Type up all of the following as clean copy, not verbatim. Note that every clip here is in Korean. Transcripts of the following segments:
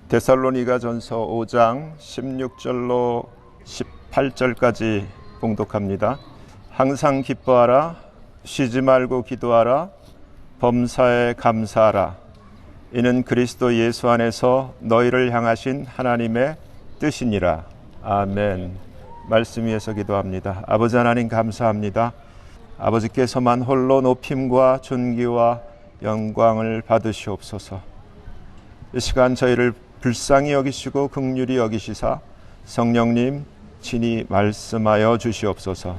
데살로니가전서 5장 16절로 18절까지 봉독합니다. 항상 기뻐하라, 쉬지 말고 기도하라, 범사에 감사하라. 이는 그리스도 예수 안에서 너희를 향하신 하나님의 뜻이니라. 아멘. 말씀 위에서 기도합니다. 아버지 하나님 감사합니다. 아버지께서만 홀로 높임과 존귀와 영광을 받으시옵소서. 이 시간 저희를 불쌍히 여기시고 긍휼히 여기시사 성령님 친히 말씀하여 주시옵소서.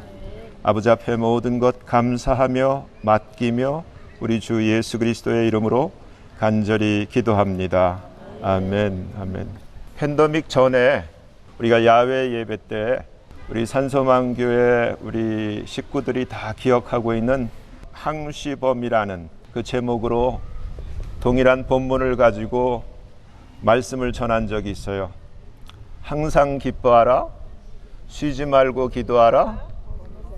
아버지 앞에 모든 것 감사하며 맡기며 우리 주 예수 그리스도의 이름으로 간절히 기도합니다. 아멘. 아멘. 팬데믹 전에 우리가 야외 예배 때 우리 산소망교회 우리 식구들이 다 기억하고 있는 항시범이라는 그 제목으로 동일한 본문을 가지고 말씀을 전한 적이 있어요. 항상 기뻐하라, 쉬지 말고 기도하라,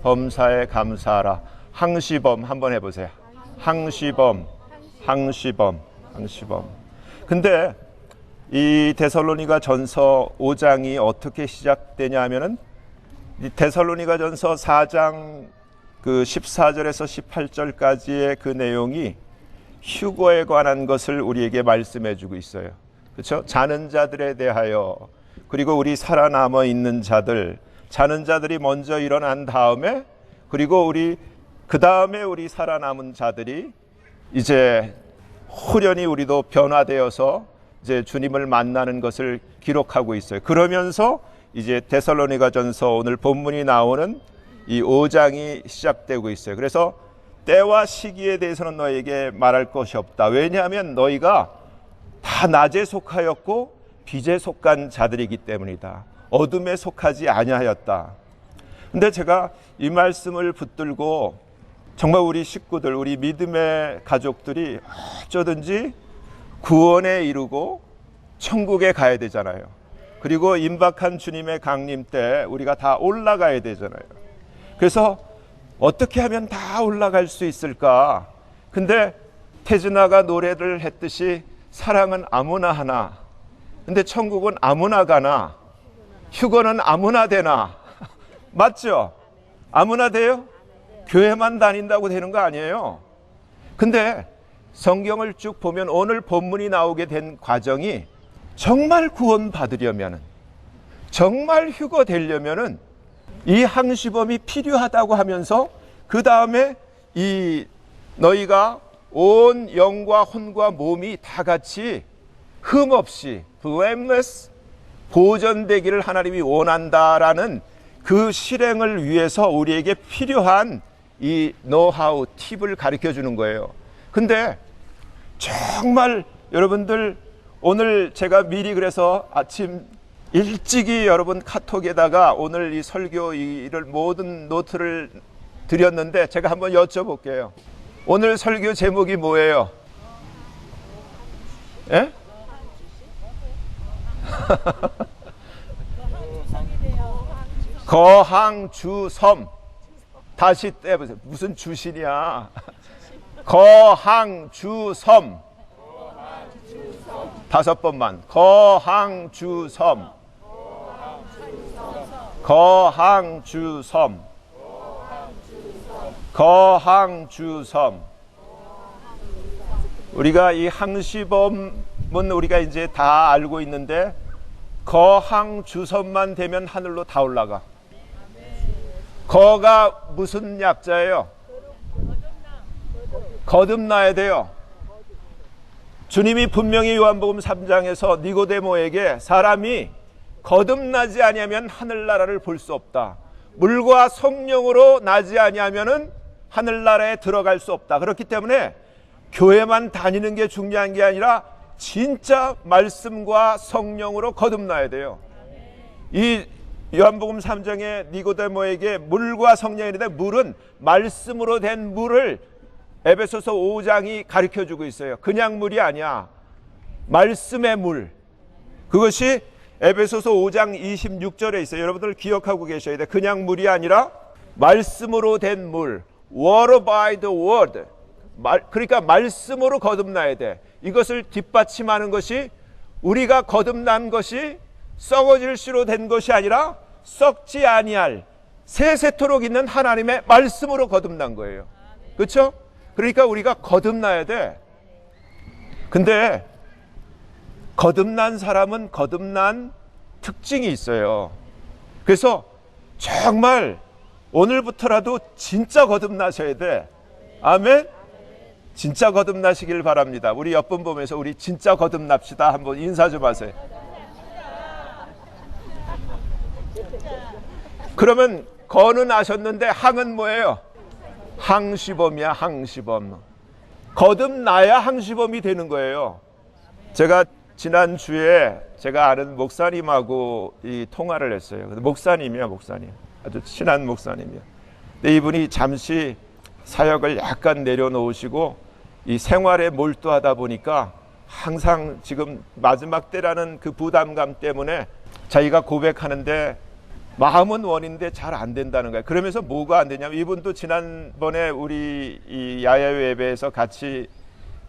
범사에 감사하라. 항시범 한번 해보세요. 항시범. 근데 이 데살로니가 전서 5장이 어떻게 시작되냐 하면은 이 데살로니가 전서 4장 그 14절에서 18절까지의 그 내용이 휴거에 관한 것을 우리에게 말씀해 주고 있어요. 그렇죠? 자는 자들에 대하여, 그리고 우리 살아남아 있는 자들, 자는 자들이 먼저 일어난 다음에, 그리고 그 다음에 우리 살아남은 자들이 이제 후련히 우리도 변화되어서 이제 주님을 만나는 것을 기록하고 있어요. 그러면서 이제 데살로니가전서 오늘 본문이 나오는 이 5장이 시작되고 있어요. 그래서 때와 시기에 대해서는 너에게 말할 것이 없다. 왜냐하면 너희가 다 낮에 속하였고 빛에 속한 자들이기 때문이다. 어둠에 속하지 아니하였다. 근데 제가 이 말씀을 붙들고 정말 우리 식구들, 우리 믿음의 가족들이 어쩌든지 구원에 이르고 천국에 가야 되잖아요. 그리고 임박한 주님의 강림 때 우리가 다 올라가야 되잖아요. 그래서 어떻게 하면 다 올라갈 수 있을까? 근데 태진아가 노래를 했듯이 사랑은 아무나 하나, 근데 천국은 아무나 가나, 휴거는 아무나 되나? 맞죠? 아무나 돼요? 교회만 다닌다고 되는 거 아니에요. 근데 성경을 쭉 보면 오늘 본문이 나오게 된 과정이 정말 구원 받으려면은, 정말 휴거 되려면은 이 항시범이 필요하다고 하면서 그 다음에 이 너희가 온 영과 혼과 몸이 다 같이 흠없이 blameless 보존되기를 하나님이 원한다라는 그 실행을 위해서 우리에게 필요한 이 노하우, 팁을 가르쳐 주는 거예요. 근데 정말 여러분들 오늘 제가 미리 그래서 아침 일찍이 여러분 카톡에다가 오늘 이 설교 이를 모든 노트를 드렸는데 제가 한번 여쭤볼게요. 오늘 설교 제목이 뭐예요? 예? 거항주섬. 다시 떼보세요. 무슨 주신이야? 거항주섬. 5번만. 거항주섬. 거항주섬. 거항주섬. 우리가 이 항시범은 우리가 이제 다 알고 있는데 거항주섬만 되면 하늘로 다 올라가. 거가 무슨 약자예요? 거듭나야 돼요. 주님이 분명히 요한복음 3장에서 니고데모에게 사람이 거듭나지 아니하면 하늘나라를 볼 수 없다. 물과 성령으로 나지 아니하면은 하늘나라에 들어갈 수 없다. 그렇기 때문에 교회만 다니는 게 중요한 게 아니라 진짜 말씀과 성령으로 거듭나야 돼요. 이 요한복음 3장에 니고데모에게 물과 성령인데 물은 말씀으로 된 물을 에베소서 5장이 가르쳐주고 있어요. 그냥 물이 아니야. 말씀의 물. 그것이 에베소서 5장 26절에 있어요. 여러분들 기억하고 계셔야 돼. 그냥 물이 아니라 말씀으로 된 물. Water by the word. 그러니까 말씀으로 거듭나야 돼. 이것을 뒷받침하는 것이 우리가 거듭난 것이 썩어질 수로 된 것이 아니라 썩지 아니할 세세토록 있는 하나님의 말씀으로 거듭난 거예요. 그렇죠? 그러니까 우리가 거듭나야 돼. 근데 거듭난 사람은 거듭난 특징이 있어요. 그래서 정말 오늘부터라도 진짜 거듭나셔야 돼. 아멘? 진짜 거듭나시길 바랍니다. 우리 옆분 보면서 우리 진짜 거듭납시다. 한번 인사 좀 하세요. 그러면 거는 아셨는데 항은 뭐예요? 항시범이야. 항시범. 거듭나야 항시범이 되는 거예요. 제가 지난주에 제가 아는 목사님하고 이 통화를 했어요. 목사님이야. 목사님. 아주 친한 목사님이야. 근데 이분이 잠시 사역을 약간 내려놓으시고 이 생활에 몰두하다 보니까 항상 지금 마지막 때라는 그 부담감 때문에 자기가 고백하는데 마음은 원인데 잘 안 된다는 거예요. 그러면서 뭐가 안 되냐면 이분도 지난번에 우리 이 야외 예배에서 같이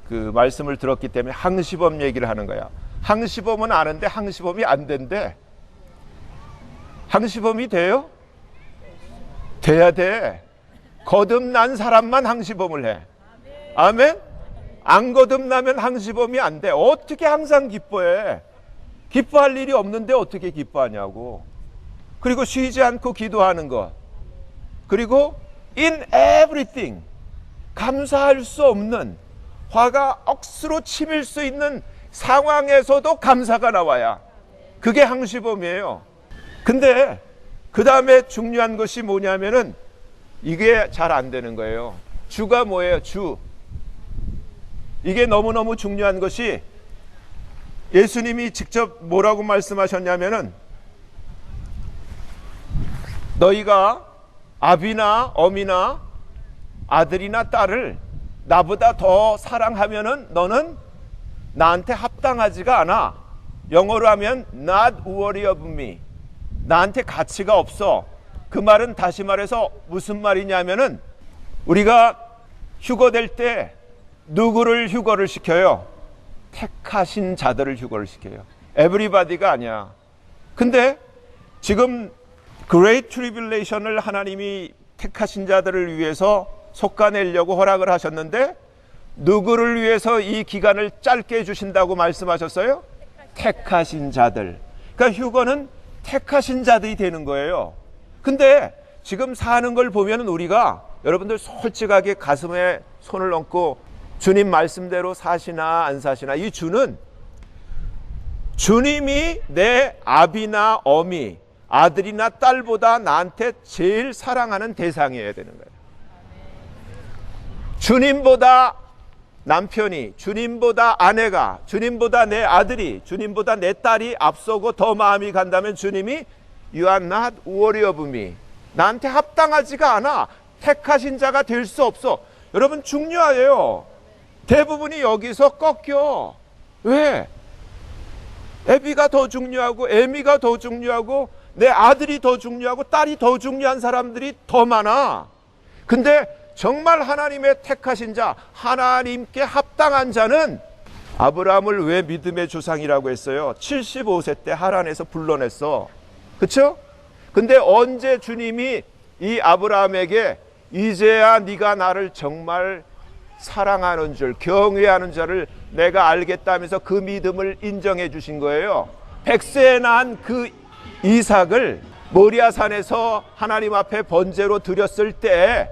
그 말씀을 들었기 때문에 항시범 얘기를 하는 거야. 항시범은 아는데 항시범이 안 된대. 항시범이 돼요? 돼야 돼. 거듭난 사람만 항시범을 해. 아멘? 안 거듭나면 항시범이 안 돼. 어떻게 항상 기뻐해? 기뻐할 일이 없는데 어떻게 기뻐하냐고. 그리고 쉬지 않고 기도하는 것. 그리고 in everything. 감사할 수 없는, 화가 억수로 치밀 수 있는 상황에서도 감사가 나와야. 그게 항시범이에요. 근데 그 다음에 중요한 것이 뭐냐면은 이게 잘 안 되는 거예요. 주가 뭐예요? 주. 이게 너무너무 중요한 것이 예수님이 직접 뭐라고 말씀하셨냐면은 너희가 아비나 어미나 아들이나 딸을 나보다 더 사랑하면은 너는 나한테 합당하지가 않아. 영어로 하면 not worthy of me. 나한테 가치가 없어. 그 말은 다시 말해서 무슨 말이냐면은 우리가 휴거될 때 누구를 휴거를 시켜요? 택하신 자들을 휴거를 시켜요. 에브리바디가 아니야. 근데 지금 Great Tribulation을 하나님이 택하신 자들을 위해서 솎아내려고 허락을 하셨는데 누구를 위해서 이 기간을 짧게 해주신다고 말씀하셨어요? 택하신 자들. 그러니까 휴거는 택하신 자들이 되는 거예요. 근데 지금 사는 걸 보면 우리가 여러분들 솔직하게 가슴에 손을 얹고 주님 말씀대로 사시나 안 사시나, 이 주는 주님이 내 아비나 어미, 아들이나 딸보다 나한테 제일 사랑하는 대상이어야 되는 거예요. 주님보다 남편이, 주님보다 아내가, 주님보다 내 아들이, 주님보다 내 딸이 앞서고 더 마음이 간다면 주님이 You are not worthy of me. 나한테 합당하지가 않아. 택하신 자가 될 수 없어. 여러분 중요해요. 대부분이 여기서 꺾여. 왜? 애비가 더 중요하고 애미가 더 중요하고 내 아들이 더 중요하고 딸이 더 중요한 사람들이 더 많아. 근데 정말 하나님의 택하신 자, 하나님께 합당한 자는 아브라함을 왜 믿음의 조상이라고 했어요? 75세 때 하란에서 불러냈어. 그렇죠? 근데 언제 주님이 이 아브라함에게 이제야 네가 나를 정말 사랑하는 줄, 경외하는 자를 내가 알겠다면서 그 믿음을 인정해 주신 거예요. 100세에 낳은 그 이삭을 모리아산에서 하나님 앞에 번제로 드렸을 때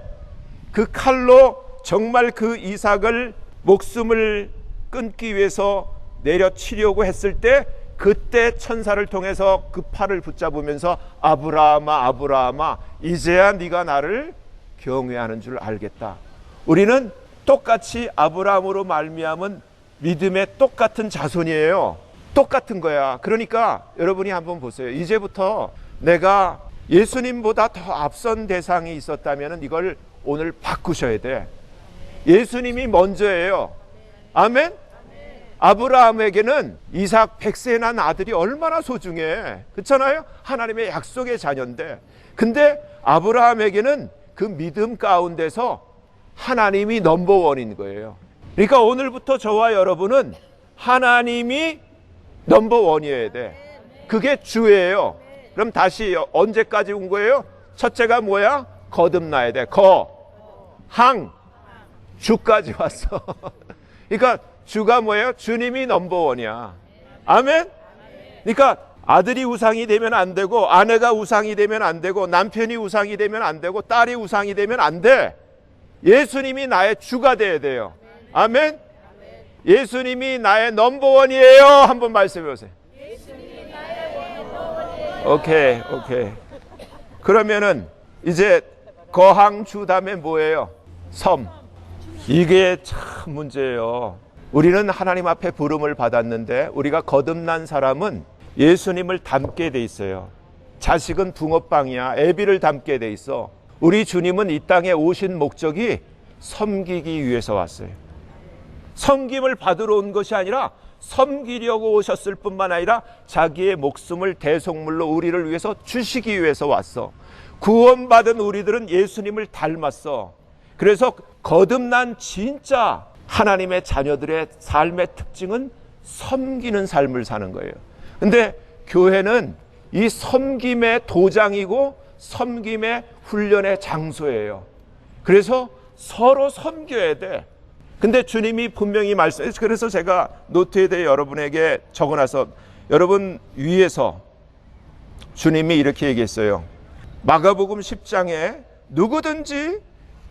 그 칼로 정말 그 이삭을 목숨을 끊기 위해서 내려치려고 했을 때 그때 천사를 통해서 그 팔을 붙잡으면서 아브라함아 아브라함아 이제야 네가 나를 경외하는 줄 알겠다. 우리는 똑같이 아브라함으로 말미암은 믿음의 똑같은 자손이에요. 똑같은 거야. 그러니까 여러분이 한번 보세요. 이제부터 내가 예수님보다 더 앞선 대상이 있었다면 이걸 오늘 바꾸셔야 돼. 예수님이 먼저예요. 아멘? 아브라함에게는 이삭 100세에 난 아들이 얼마나 소중해. 그렇잖아요? 하나님의 약속의 자녀인데. 근데 아브라함에게는 그 믿음 가운데서 하나님이 넘버원인 거예요. 그러니까 오늘부터 저와 여러분은 하나님이 넘버원이어야 돼. 그게 주예요. 그럼 다시 언제까지 온 거예요? 첫째가 뭐야? 거듭나야 돼. 주까지 왔어. 그러니까 주가 뭐예요? 주님이 넘버원이야. 아멘? 그러니까 아들이 우상이 되면 안 되고, 아내가 우상이 되면 안 되고, 남편이 우상이 되면 안 되고, 딸이 우상이 되면 안 돼. 예수님이 나의 주가 돼야 돼요. 아멘? 예수님이 나의 넘버원이에요. 한번 말씀해 보세요. 오케이. 그러면은 이제 거항주 다음에 뭐예요? 섬. 이게 참 문제예요. 우리는 하나님 앞에 부름을 받았는데, 우리가 거듭난 사람은 예수님을 닮게 돼 있어요. 자식은 붕어빵이야. 애비를 닮게 돼 있어. 우리 주님은 이 땅에 오신 목적이 섬기기 위해서 왔어요. 섬김을 받으러 온 것이 아니라 섬기려고 오셨을 뿐만 아니라 자기의 목숨을 대속물로 우리를 위해서 주시기 위해서 왔어. 구원받은 우리들은 예수님을 닮았어. 그래서 거듭난 진짜 하나님의 자녀들의 삶의 특징은 섬기는 삶을 사는 거예요. 근데 교회는 이 섬김의 도장이고 섬김의 훈련의 장소예요. 그래서 서로 섬겨야 돼. 근데 주님이 분명히 말씀해서, 그래서 제가 노트에 대해 여러분에게 적어놔서, 여러분 위에서 주님이 이렇게 얘기했어요. 마가복음 10장에 누구든지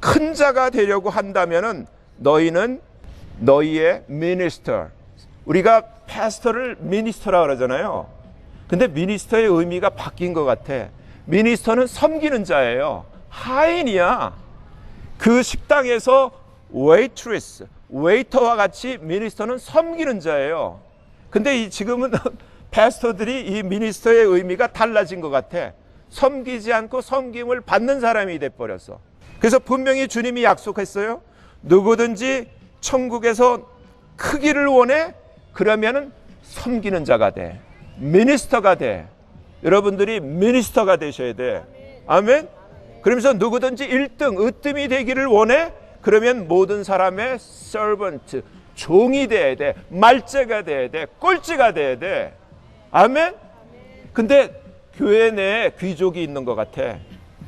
큰 자가 되려고 한다면은 너희는 너희의 미니스터, 우리가 패스터를 미니스터라고 그러잖아요. 근데 미니스터의 의미가 바뀐 것 같아. 미니스터는 섬기는 자예요. 하인이야. 그 식당에서 웨이트리스, 웨이터와 같이 미니스터는 섬기는 자예요. 근데 지금은 패스터들이 이 미니스터의 의미가 달라진 것 같아. 섬기지 않고 섬김을 받는 사람이 돼버렸어. 그래서 분명히 주님이 약속했어요. 누구든지 천국에서 크기를 원해? 그러면은 섬기는 자가 돼. 미니스터가 돼. 여러분들이 미니스터가 되셔야 돼. 아멘? 그러면서 누구든지 1등, 으뜸이 되기를 원해? 그러면 모든 사람의 서번트, 종이 돼야 돼. 말제가 돼야 돼. 꼴찌가 돼야 돼. 아멘? 근데 교회 내에 귀족이 있는 것 같아.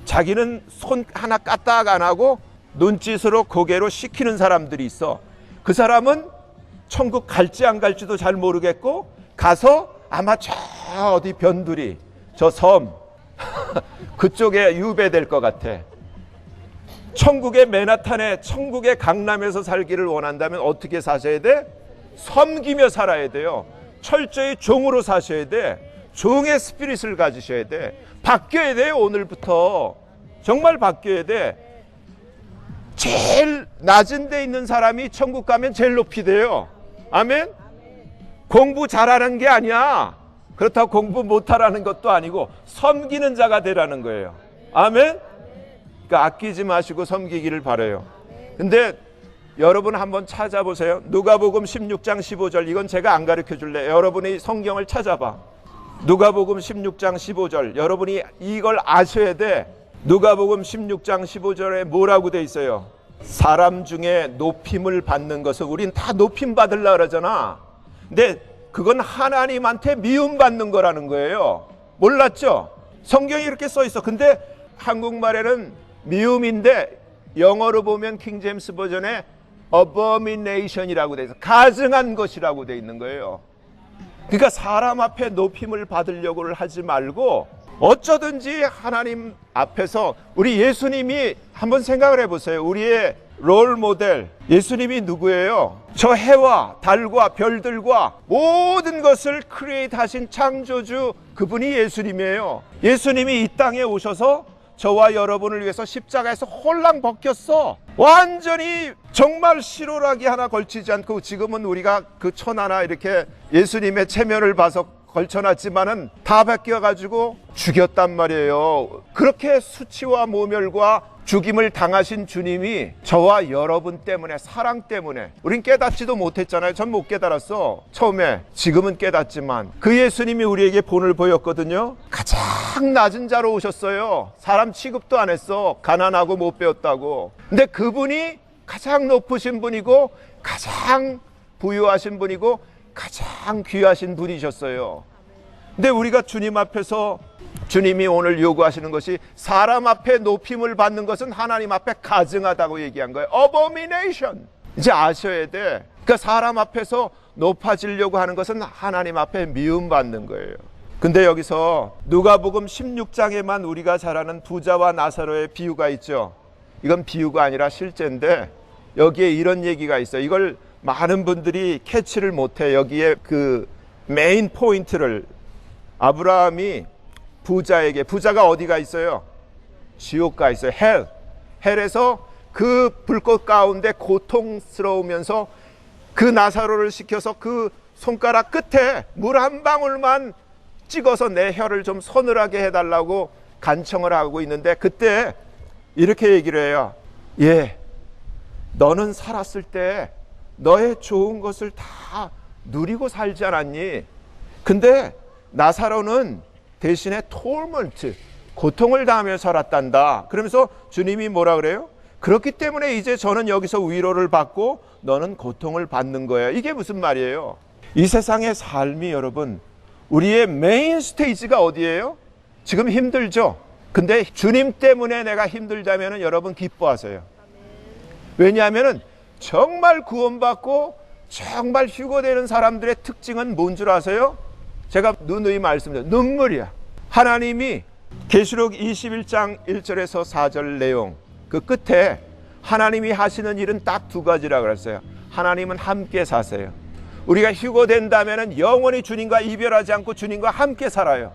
자기는 손 하나 까딱 안 하고 눈짓으로 고개로 시키는 사람들이 있어. 그 사람은 천국 갈지 안 갈지도 잘 모르겠고, 가서 아마 저 어디 변두리, 저 섬 그쪽에 유배될 것 같아. 천국의 맨하탄에, 천국의 강남에서 살기를 원한다면 어떻게 사셔야 돼? 섬기며 살아야 돼요. 철저히 종으로 사셔야 돼. 종의 스피릿을 가지셔야 돼. 바뀌어야 돼요. 오늘부터 정말 바뀌어야 돼. 제일 낮은 데 있는 사람이 천국 가면 제일 높이 돼요. 아멘? 공부 잘하는 게 아니야. 그렇다고 공부 못하라는 것도 아니고 섬기는 자가 되라는 거예요. 아멘? 그러니까 아끼지 마시고 섬기기를 바라요. 근데 여러분 한번 찾아보세요. 누가복음 16장 15절. 이건 제가 안 가르쳐 줄래. 여러분이 성경을 찾아봐. 누가복음 16장 15절. 여러분이 이걸 아셔야 돼. 누가복음 16장 15절에 뭐라고 돼 있어요? 사람 중에 높임을 받는 것은, 우린 다 높임 받으려고 그러잖아. 근데 그건 하나님한테 미움받는 거라는 거예요. 몰랐죠? 성경이 이렇게 써 있어. 근데 한국말에는 미움인데 영어로 보면 킹제임스 버전에 abomination이라고 돼 있어. 가증한 것이라고 돼 있는 거예요. 그러니까 사람 앞에 높임을 받으려고 하지 말고 어쩌든지 하나님 앞에서, 우리 예수님이 한번 생각을 해보세요. 우리의 롤 모델 예수님이 누구예요? 저 해와 달과 별들과 모든 것을 크리에이트 하신 창조주, 그분이 예수님이에요. 예수님이 이 땅에 오셔서 저와 여러분을 위해서 십자가에서 홀랑 벗겼어. 완전히 정말 실오라기 하나 걸치지 않고, 지금은 우리가 그 천 하나 이렇게 예수님의 체면을 봐서 걸쳐놨지만은 다 벗겨가지고 죽였단 말이에요. 그렇게 수치와 모멸과 죽임을 당하신 주님이 저와 여러분 때문에, 사랑 때문에, 우린 깨닫지도 못했잖아요. 전 못 깨달았어 처음에. 지금은 깨닫지만 그 예수님이 우리에게 본을 보였거든요. 가장 낮은 자로 오셨어요. 사람 취급도 안 했어. 가난하고 못 배웠다고. 근데 그분이 가장 높으신 분이고 가장 부유하신 분이고 가장 귀하신 분이셨어요. 근데 우리가 주님 앞에서 주님이 오늘 요구하시는 것이 사람 앞에 높임을 받는 것은 하나님 앞에 가증하다고 얘기한 거예요. abomination. 이제 아셔야 돼. 그러니까 사람 앞에서 높아지려고 하는 것은 하나님 앞에 미움받는 거예요. 근데 여기서 누가복음 16장에만 우리가 잘 아는 부자와 나사로의 비유가 있죠. 이건 비유가 아니라 실제인데 여기에 이런 얘기가 있어요. 이걸 많은 분들이 캐치를 못해. 여기에 그 메인 포인트를, 아브라함이 부자가 어디가 있어요? 지옥가 있어요. 헬에서 그 불꽃 가운데 고통스러우면서 그 나사로를 시켜서 그 손가락 끝에 물 한 방울만 찍어서 내 혀를 좀 서늘하게 해달라고 간청을 하고 있는데, 그때 이렇게 얘기를 해요. 너는 살았을 때 너의 좋은 것을 다 누리고 살지 않았니? 근데 나사로는 대신에 torment, 고통을 당하며 살았단다. 그러면서 주님이 뭐라 그래요? 그렇기 때문에 이제 저는 여기서 위로를 받고 너는 고통을 받는 거야. 이게 무슨 말이에요? 이 세상의 삶이 여러분, 우리의 메인 스테이지가 어디예요? 지금 힘들죠? 근데 주님 때문에 내가 힘들다면 여러분 기뻐하세요. 왜냐하면 정말 구원받고 정말 휴거되는 사람들의 특징은 뭔 줄 아세요? 제가 누누이 말씀드려요. 눈물이야. 하나님이 계시록 21장 1절에서 4절 내용 그 끝에 하나님이 하시는 일은 딱 두 가지라 그랬어요. 하나님은 함께 사세요. 우리가 휴거된다면 영원히 주님과 이별하지 않고 주님과 함께 살아요.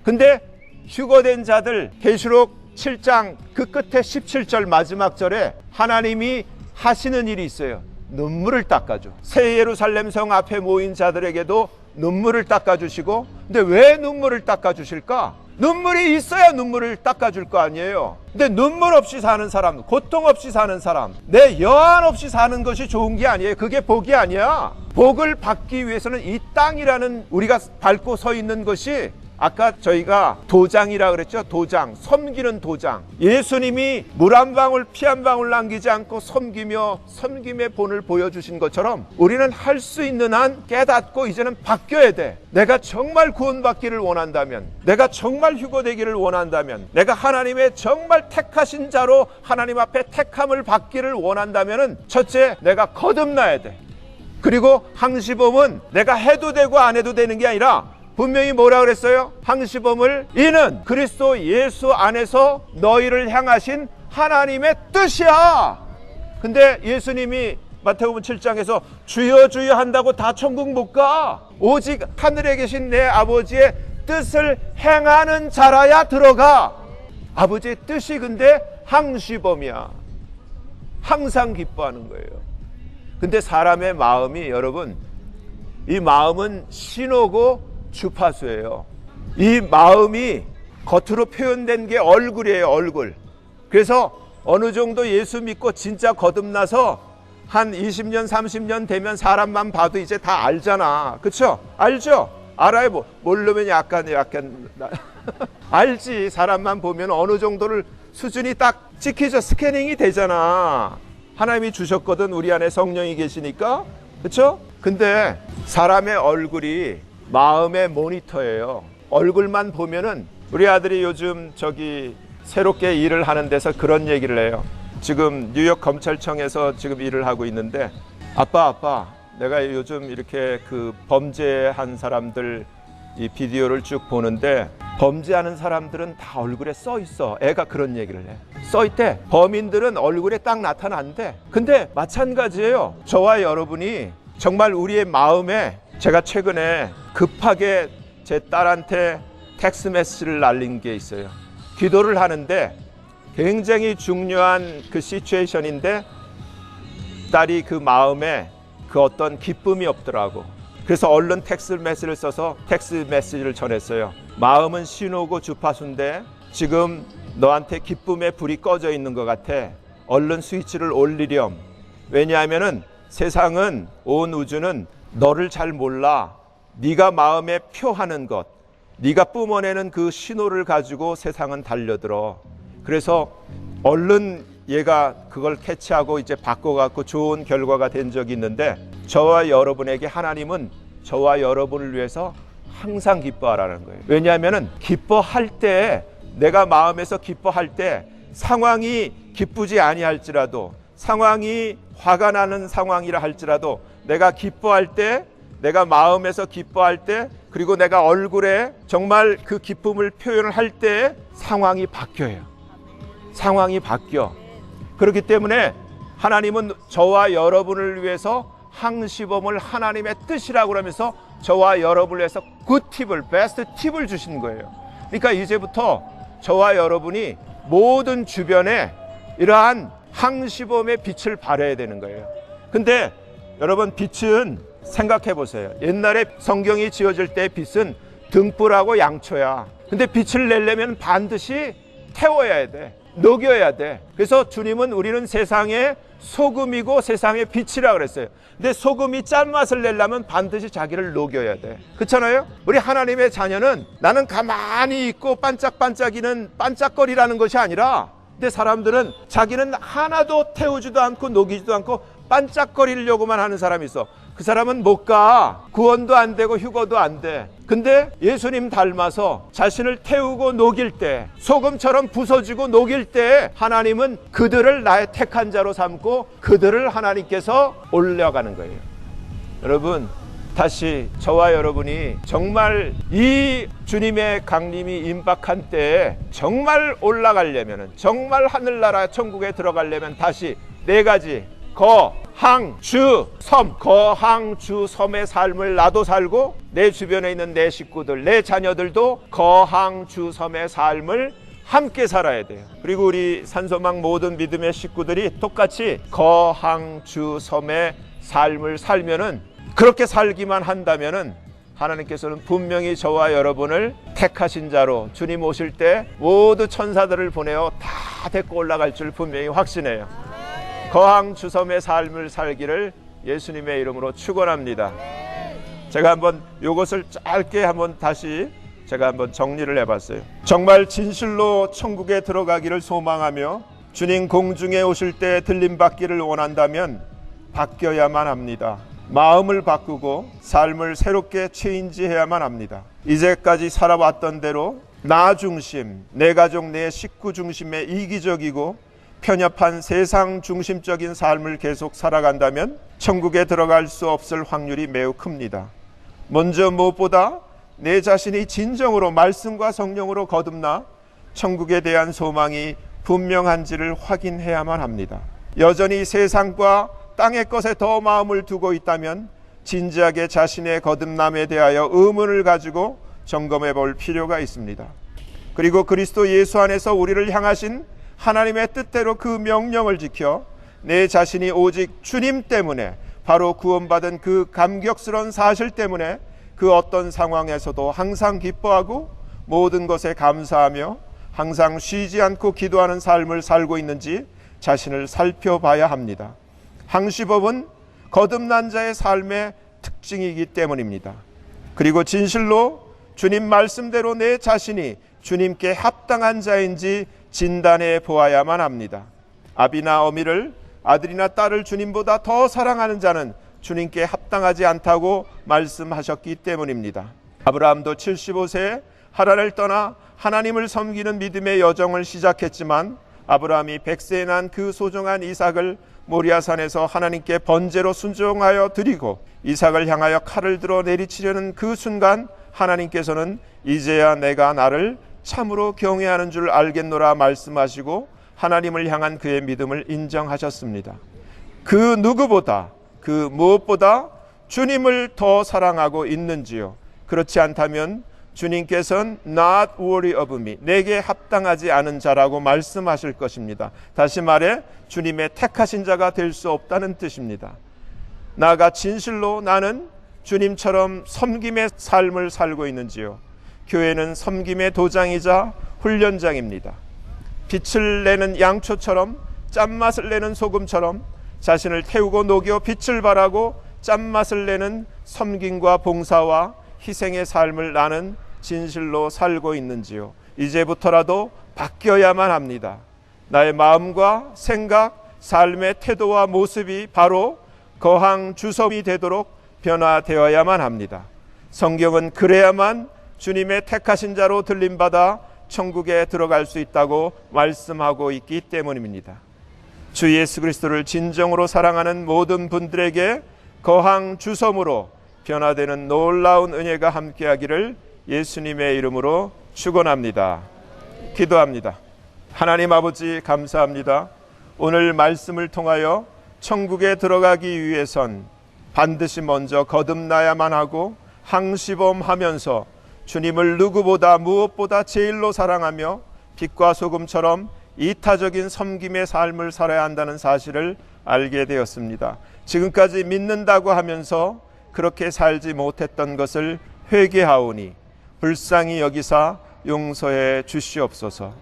근데 휴거된 자들, 계시록 7장 그 끝에 17절 마지막 절에 하나님이 하시는 일이 있어요. 눈물을 닦아줘. 새 예루살렘 성 앞에 모인 자들에게도 눈물을 닦아주시고, 근데 왜 눈물을 닦아주실까? 눈물이 있어야 눈물을 닦아줄 거 아니에요. 근데 눈물 없이 사는 사람, 고통 없이 사는 사람, 내 여한 없이 사는 것이 좋은 게 아니에요. 그게 복이 아니야. 복을 받기 위해서는 이 땅이라는 우리가 밟고 서 있는 것이, 아까 저희가 도장이라 그랬죠. 도장, 섬기는 도장. 예수님이 물 한 방울 피 한 방울 남기지 않고 섬기며 섬김의 본을 보여주신 것처럼 우리는 할 수 있는 한 깨닫고 이제는 바뀌어야 돼. 내가 정말 구원받기를 원한다면, 내가 정말 휴거되기를 원한다면, 내가 하나님의 정말 택하신 자로 하나님 앞에 택함을 받기를 원한다면, 첫째, 내가 거듭나야 돼. 그리고 항시범은 내가 해도 되고 안 해도 되는 게 아니라 분명히 뭐라 그랬어요? 항시범을 이는 그리스도 예수 안에서 너희를 향하신 하나님의 뜻이야. 근데 예수님이 마태복음 7장에서 주여 주여 한다고 다 천국 못 가. 오직 하늘에 계신 내 아버지의 뜻을 행하는 자라야 들어가. 아버지의 뜻이 근데 항시범이야. 항상 기뻐하는 거예요. 근데 사람의 마음이, 여러분, 이 마음은 신호고 주파수예요. 이 마음이 겉으로 표현된 게 얼굴이에요. 얼굴. 그래서 어느 정도 예수 믿고 진짜 거듭나서 한 20년 30년 되면 사람만 봐도 이제 다 알잖아. 그렇죠? 알죠? 알아요. 모르면 약간 알지. 사람만 보면 어느 정도를 수준이 딱 찍히죠. 스캐닝이 되잖아. 하나님이 주셨거든. 우리 안에 성령이 계시니까. 그렇죠? 근데 사람의 얼굴이 마음의 모니터예요. 얼굴만 보면은, 우리 아들이 요즘 저기 새롭게 일을 하는 데서 그런 얘기를 해요. 지금 뉴욕 검찰청에서 지금 일을 하고 있는데, 아빠 내가 요즘 이렇게 그 범죄한 사람들 이 비디오를 쭉 보는데 범죄하는 사람들은 다 얼굴에 써 있어. 애가 그런 얘기를 해. 써 있대. 범인들은 얼굴에 딱 나타난대. 근데 마찬가지예요. 저와 여러분이 정말 우리의 마음에, 제가 최근에 급하게 제 딸한테 텍스트 메시지를 날린 게 있어요. 기도를 하는데 굉장히 중요한 그 시츄에이션인데 딸이 그 마음에 그 어떤 기쁨이 없더라고. 그래서 얼른 텍스트 메시지를 써서 텍스트 메시지를 전했어요. 마음은 신호고 주파수인데 지금 너한테 기쁨의 불이 꺼져 있는 것 같아. 얼른 스위치를 올리렴. 왜냐하면은 세상은, 온 우주는 너를 잘 몰라. 네가 마음에 표하는 것, 네가 뿜어내는 그 신호를 가지고 세상은 달려들어. 그래서 얼른 얘가 그걸 캐치하고 이제 바꿔갖고 좋은 결과가 된 적이 있는데, 저와 여러분에게 하나님은 저와 여러분을 위해서 항상 기뻐하라는 거예요. 왜냐하면 기뻐할 때, 내가 마음에서 기뻐할 때 상황이 기쁘지 아니할지라도, 상황이 화가 나는 상황이라 할지라도, 내가 기뻐할 때, 내가 마음에서 기뻐할 때, 그리고 내가 얼굴에 정말 그 기쁨을 표현을 할 때 상황이 바뀌어요. 상황이 바뀌어. 그렇기 때문에 하나님은 저와 여러분을 위해서 항시범을 하나님의 뜻이라고 그러면서 저와 여러분을 위해서 굿팁을, 베스트 팁을 주신 거예요. 그러니까 이제부터 저와 여러분이 모든 주변에 이러한 항시범의 빛을 발해야 되는 거예요. 근데 여러분, 빛은 생각해 보세요. 옛날에 성경이 지어질 때 빛은 등불하고 양초야. 근데 빛을 내려면 반드시 태워야 돼. 녹여야 돼. 그래서 주님은 우리는 세상의 소금이고 세상의 빛이라 그랬어요. 근데 소금이 짠맛을 내려면 반드시 자기를 녹여야 돼. 그렇잖아요? 우리 하나님의 자녀는 나는 가만히 있고 반짝반짝이는 반짝거리라는 것이 아니라, 근데 사람들은 자기는 하나도 태우지도 않고 녹이지도 않고 반짝거리려고만 하는 사람이 있어. 그 사람은 못 가. 구원도 안 되고 휴거도 안 돼. 근데 예수님 닮아서 자신을 태우고 녹일 때, 소금처럼 부서지고 녹일 때, 하나님은 그들을 나의 택한 자로 삼고 그들을 하나님께서 올려가는 거예요. 여러분, 다시 저와 여러분이 정말 이 주님의 강림이 임박한 때에 정말 올라가려면, 정말 하늘나라 천국에 들어가려면 다시 네 가지 거항주섬, 거항주섬의 삶을 나도 살고 내 주변에 있는 내 식구들, 내 자녀들도 거항주섬의 삶을 함께 살아야 돼요. 그리고 우리 산소망 모든 믿음의 식구들이 똑같이 거항주섬의 삶을 살면은, 그렇게 살기만 한다면은 하나님께서는 분명히 저와 여러분을 택하신 자로 주님 오실 때 모두 천사들을 보내어 다 데리고 올라갈 줄 분명히 확신해요. 거항주섬의 삶을 살기를 예수님의 이름으로 축원합니다. 제가 한번 이것을 짧게 한번 다시 제가 한번 정리를 해봤어요. 정말 진실로 천국에 들어가기를 소망하며 주님 공중에 오실 때 들림받기를 원한다면 바뀌어야만 합니다. 마음을 바꾸고 삶을 새롭게 체인지해야만 합니다. 이제까지 살아왔던 대로 나 중심, 내 가족, 내 식구 중심의 이기적이고 편협한 세상 중심적인 삶을 계속 살아간다면 천국에 들어갈 수 없을 확률이 매우 큽니다. 먼저 무엇보다 내 자신이 진정으로 말씀과 성령으로 거듭나 천국에 대한 소망이 분명한지를 확인해야만 합니다. 여전히 세상과 땅의 것에 더 마음을 두고 있다면 진지하게 자신의 거듭남에 대하여 의문을 가지고 점검해 볼 필요가 있습니다. 그리고 그리스도 예수 안에서 우리를 향하신 하나님의 뜻대로 그 명령을 지켜 내 자신이 오직 주님 때문에, 바로 구원받은 그 감격스러운 사실 때문에 그 어떤 상황에서도 항상 기뻐하고 모든 것에 감사하며 항상 쉬지 않고 기도하는 삶을 살고 있는지 자신을 살펴봐야 합니다. 항시법은 거듭난 자의 삶의 특징이기 때문입니다. 그리고 진실로 주님 말씀대로 내 자신이 주님께 합당한 자인지 진단해 보아야만 합니다. 아비나 어미를, 아들이나 딸을 주님보다 더 사랑하는 자는 주님께 합당하지 않다고 말씀하셨기 때문입니다. 아브라함도 75세에 하란을 떠나 하나님을 섬기는 믿음의 여정을 시작했지만 아브라함이 100세에 난 그 소중한 이삭을 모리아산에서 하나님께 번제로 순종하여 드리고 이삭을 향하여 칼을 들어 내리치려는 그 순간 하나님께서는 이제야 내가 나를 참으로 경외하는 줄 알겠노라 말씀하시고 하나님을 향한 그의 믿음을 인정하셨습니다. 그 누구보다, 그 무엇보다 주님을 더 사랑하고 있는지요? 그렇지 않다면 주님께서는 not worthy of me, 내게 합당하지 않은 자라고 말씀하실 것입니다. 다시 말해 주님의 택하신 자가 될 수 없다는 뜻입니다. 나가 진실로 나는 주님처럼 섬김의 삶을 살고 있는지요? 교회는 섬김의 도장이자 훈련장입니다. 빛을 내는 양초처럼, 짠맛을 내는 소금처럼 자신을 태우고 녹여 빛을 발하고 짠맛을 내는 섬김과 봉사와 희생의 삶을 나는 진실로 살고 있는지요? 이제부터라도 바뀌어야만 합니다. 나의 마음과 생각, 삶의 태도와 모습이 바로 거항 주섬이 되도록 변화되어야만 합니다. 성경은 그래야만 주님의 택하신 자로 들림받아 천국에 들어갈 수 있다고 말씀하고 있기 때문입니다. 주 예수 그리스도를 진정으로 사랑하는 모든 분들에게 거항 주섬으로 변화되는 놀라운 은혜가 함께하기를 예수님의 이름으로 축원합니다. 기도합니다. 하나님 아버지, 감사합니다. 오늘 말씀을 통하여 천국에 들어가기 위해선 반드시 먼저 거듭나야만 하고 항시범하면서 주님을 누구보다 무엇보다 제일로 사랑하며 빛과 소금처럼 이타적인 섬김의 삶을 살아야 한다는 사실을 알게 되었습니다. 지금까지 믿는다고 하면서 그렇게 살지 못했던 것을 회개하오니 불쌍히 여기사 용서해 주시옵소서.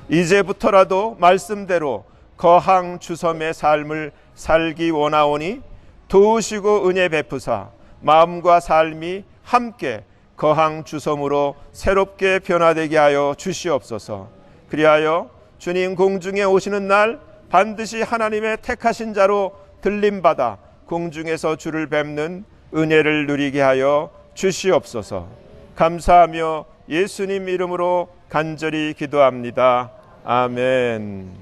이제부터라도 말씀대로 거항 주섬의 삶을 살기 원하오니 도우시고 은혜 베푸사 마음과 삶이 함께 거항 주섬으로 새롭게 변화되게 하여 주시옵소서. 그리하여 주님 공중에 오시는 날 반드시 하나님의 택하신 자로 들림받아 공중에서 주를 뵙는 은혜를 누리게 하여 주시옵소서. 감사하며 예수님 이름으로 간절히 기도합니다. 아멘.